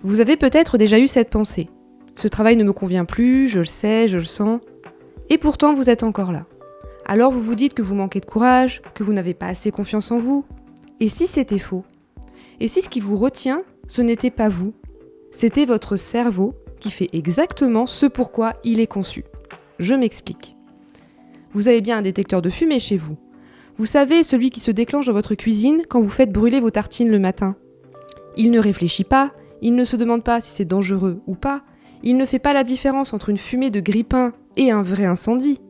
Vous avez peut-être déjà eu cette pensée. Ce travail ne me convient plus, je le sais, je le sens. Et pourtant, vous êtes encore là. Alors vous vous dites que vous manquez de courage, que vous n'avez pas assez confiance en vous. Et si c'était faux ? Et si ce qui vous retient, ce n'était pas vous, c'était votre cerveau qui fait exactement ce pourquoi il est conçu. Je m'explique. Vous avez bien un détecteur de fumée chez vous. Vous savez, celui qui se déclenche dans votre cuisine quand vous faites brûler vos tartines le matin. Il ne réfléchit pas, il ne se demande pas si c'est dangereux ou pas, il ne fait pas la différence entre une fumée de grille-pain et un vrai incendie.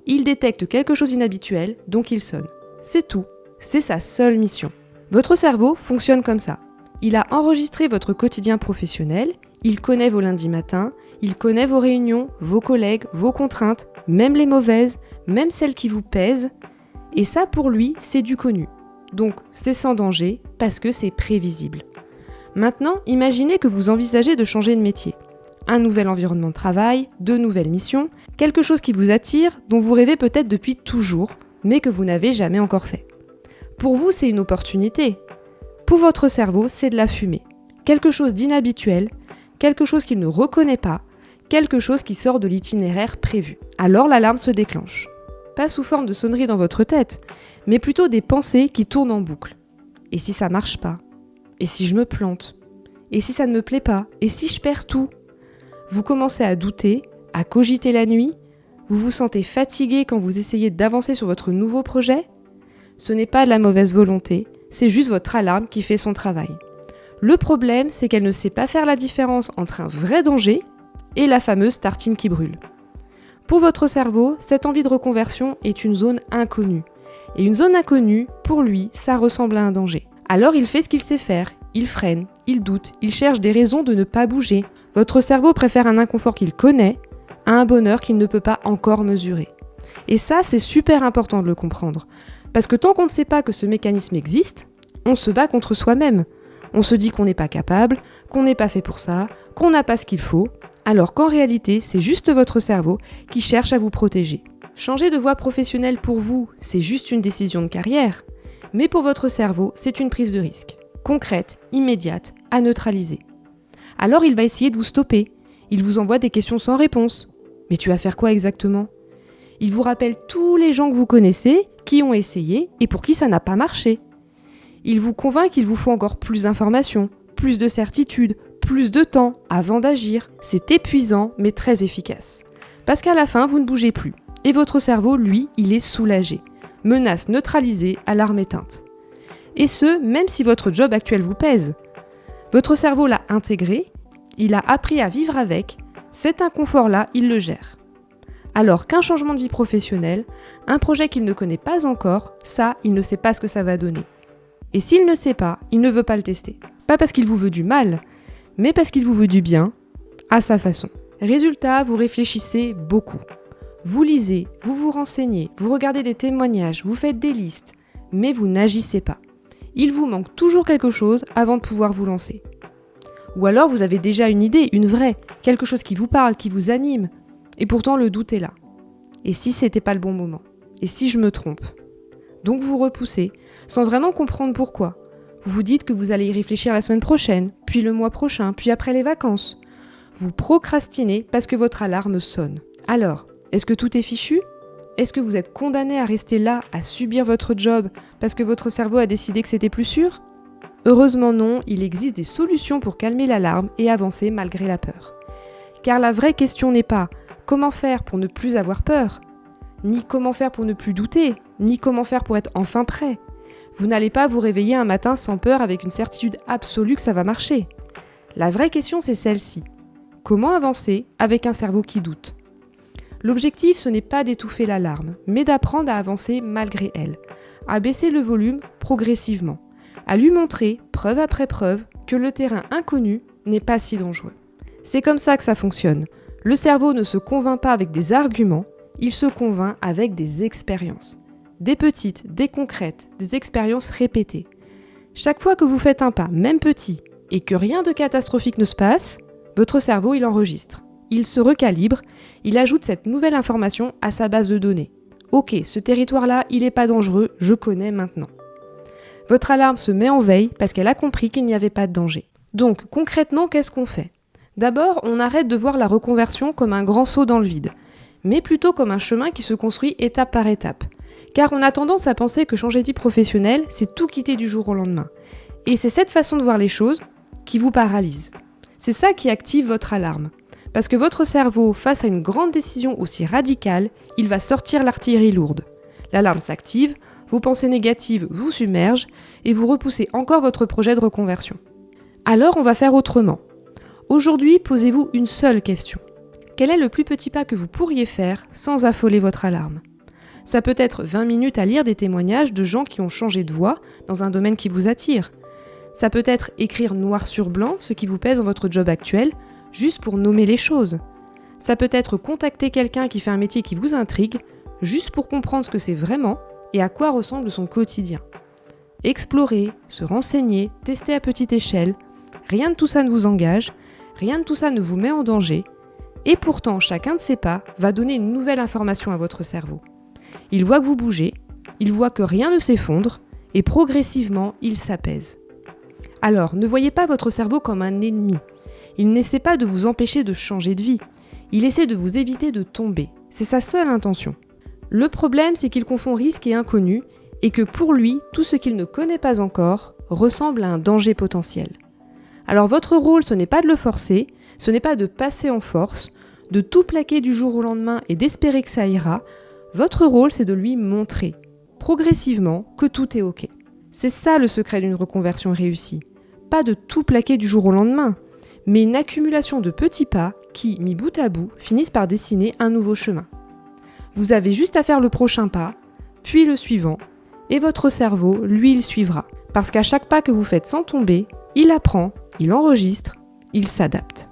Il détecte quelque chose d'inhabituel, donc il sonne. C'est tout, c'est sa seule mission. Votre cerveau fonctionne comme ça. Il a enregistré votre quotidien professionnel, il connaît vos lundis matins, il connaît vos réunions, vos collègues, vos contraintes, même les mauvaises, même celles qui vous pèsent. Et ça, pour lui, c'est du connu. Donc, c'est sans danger parce que c'est prévisible. Maintenant, imaginez que vous envisagez de changer de métier. Un nouvel environnement de travail, de nouvelles missions, quelque chose qui vous attire, dont vous rêvez peut-être depuis toujours, mais que vous n'avez jamais encore fait. Pour vous, c'est une opportunité. Pour votre cerveau, c'est de la fumée. Quelque chose d'inhabituel, quelque chose qu'il ne reconnaît pas, quelque chose qui sort de l'itinéraire prévu. Alors l'alarme se déclenche. Pas sous forme de sonnerie dans votre tête, mais plutôt des pensées qui tournent en boucle. Et si ça marche pas ? Et si je me plante ? Et si ça ne me plaît pas ? Et si je perds tout ? Vous commencez à douter, à cogiter la nuit ? Vous vous sentez fatigué quand vous essayez d'avancer sur votre nouveau projet ? Ce n'est pas de la mauvaise volonté, c'est juste votre alarme qui fait son travail. Le problème, c'est qu'elle ne sait pas faire la différence entre un vrai danger et la fameuse tartine qui brûle. Pour votre cerveau, cette envie de reconversion est une zone inconnue. Et une zone inconnue, pour lui, ça ressemble à un danger. Alors il fait ce qu'il sait faire, il freine, il doute, il cherche des raisons de ne pas bouger. Votre cerveau préfère un inconfort qu'il connaît à un bonheur qu'il ne peut pas encore mesurer. Et ça, c'est super important de le comprendre. Parce que tant qu'on ne sait pas que ce mécanisme existe, on se bat contre soi-même. On se dit qu'on n'est pas capable, qu'on n'est pas fait pour ça, qu'on n'a pas ce qu'il faut, alors qu'en réalité, c'est juste votre cerveau qui cherche à vous protéger. Changer de voie professionnelle pour vous, c'est juste une décision de carrière, mais pour votre cerveau, c'est une prise de risque, concrète, immédiate, à neutraliser. Alors il va essayer de vous stopper, il vous envoie des questions sans réponse. Mais tu vas faire quoi exactement ? Il vous rappelle tous les gens que vous connaissez, qui ont essayé et pour qui ça n'a pas marché. Il vous convainc qu'il vous faut encore plus d'informations, plus de certitudes, plus de temps avant d'agir. C'est épuisant mais très efficace. Parce qu'à la fin, vous ne bougez plus. Et votre cerveau, lui, il est soulagé. Menace neutralisée, alarme éteinte. Et ce, même si votre job actuel vous pèse. Votre cerveau l'a intégré, il a appris à vivre avec, cet inconfort-là, il le gère. Alors qu'un changement de vie professionnelle, un projet qu'il ne connaît pas encore, ça, il ne sait pas ce que ça va donner. Et s'il ne sait pas, il ne veut pas le tester. Pas parce qu'il vous veut du mal, mais parce qu'il vous veut du bien, à sa façon. Résultat, vous réfléchissez beaucoup. Vous lisez, vous vous renseignez, vous regardez des témoignages, vous faites des listes, mais vous n'agissez pas. Il vous manque toujours quelque chose avant de pouvoir vous lancer. Ou alors vous avez déjà une idée, une vraie, quelque chose qui vous parle, qui vous anime, et pourtant le doute est là. Et si c'était pas le bon moment ? Et si je me trompe ? Donc vous repoussez, sans vraiment comprendre pourquoi. Vous vous dites que vous allez y réfléchir la semaine prochaine, puis le mois prochain, puis après les vacances. Vous procrastinez parce que votre alarme sonne. Alors, est-ce que tout est fichu ? Est-ce que vous êtes condamné à rester là, à subir votre job, parce que votre cerveau a décidé que c'était plus sûr ? Heureusement non, il existe des solutions pour calmer l'alarme et avancer malgré la peur. Car la vraie question n'est pas comment faire pour ne plus avoir peur, ni comment faire pour ne plus douter, ni comment faire pour être enfin prêt. Vous n'allez pas vous réveiller un matin sans peur avec une certitude absolue que ça va marcher. La vraie question c'est celle-ci. Comment avancer avec un cerveau qui doute ? L'objectif, ce n'est pas d'étouffer l'alarme, mais d'apprendre à avancer malgré elle, à baisser le volume progressivement, à lui montrer, preuve après preuve, que le terrain inconnu n'est pas si dangereux. C'est comme ça que ça fonctionne. Le cerveau ne se convainc pas avec des arguments, il se convainc avec des expériences. Des petites, des concrètes, des expériences répétées. Chaque fois que vous faites un pas, même petit, et que rien de catastrophique ne se passe, votre cerveau, il enregistre. Il se recalibre, il ajoute cette nouvelle information à sa base de données. Ok, ce territoire-là, il n'est pas dangereux, je connais maintenant. Votre alarme se met en veille parce qu'elle a compris qu'il n'y avait pas de danger. Donc concrètement, qu'est-ce qu'on fait ? D'abord, on arrête de voir la reconversion comme un grand saut dans le vide, mais plutôt comme un chemin qui se construit étape par étape. Car on a tendance à penser que changer de vie professionnelle, c'est tout quitter du jour au lendemain. Et c'est cette façon de voir les choses qui vous paralyse. C'est ça qui active votre alarme. Parce que votre cerveau, face à une grande décision aussi radicale, il va sortir l'artillerie lourde. L'alarme s'active, vos pensées négatives vous submergent et vous repoussez encore votre projet de reconversion. Alors on va faire autrement. Aujourd'hui, posez-vous une seule question. Quel est le plus petit pas que vous pourriez faire sans affoler votre alarme ? Ça peut être 20 minutes à lire des témoignages de gens qui ont changé de voie dans un domaine qui vous attire. Ça peut être écrire noir sur blanc ce qui vous pèse dans votre job actuel, juste pour nommer les choses. Ça peut être contacter quelqu'un qui fait un métier qui vous intrigue, juste pour comprendre ce que c'est vraiment et à quoi ressemble son quotidien. Explorer, se renseigner, tester à petite échelle, rien de tout ça ne vous engage, rien de tout ça ne vous met en danger, et pourtant chacun de ces pas va donner une nouvelle information à votre cerveau. Il voit que vous bougez, il voit que rien ne s'effondre, et progressivement, il s'apaise. Alors, ne voyez pas votre cerveau comme un ennemi. Il n'essaie pas de vous empêcher de changer de vie. Il essaie de vous éviter de tomber. C'est sa seule intention. Le problème, c'est qu'il confond risque et inconnu, et que pour lui, tout ce qu'il ne connaît pas encore ressemble à un danger potentiel. Alors votre rôle, ce n'est pas de le forcer, ce n'est pas de passer en force, de tout plaquer du jour au lendemain et d'espérer que ça ira. Votre rôle, c'est de lui montrer, progressivement, que tout est ok. C'est ça le secret d'une reconversion réussie. Pas de tout plaquer du jour au lendemain, mais une accumulation de petits pas qui, mis bout à bout, finissent par dessiner un nouveau chemin. Vous avez juste à faire le prochain pas, puis le suivant, et votre cerveau, lui, il suivra. Parce qu'à chaque pas que vous faites sans tomber, il apprend, il enregistre, il s'adapte.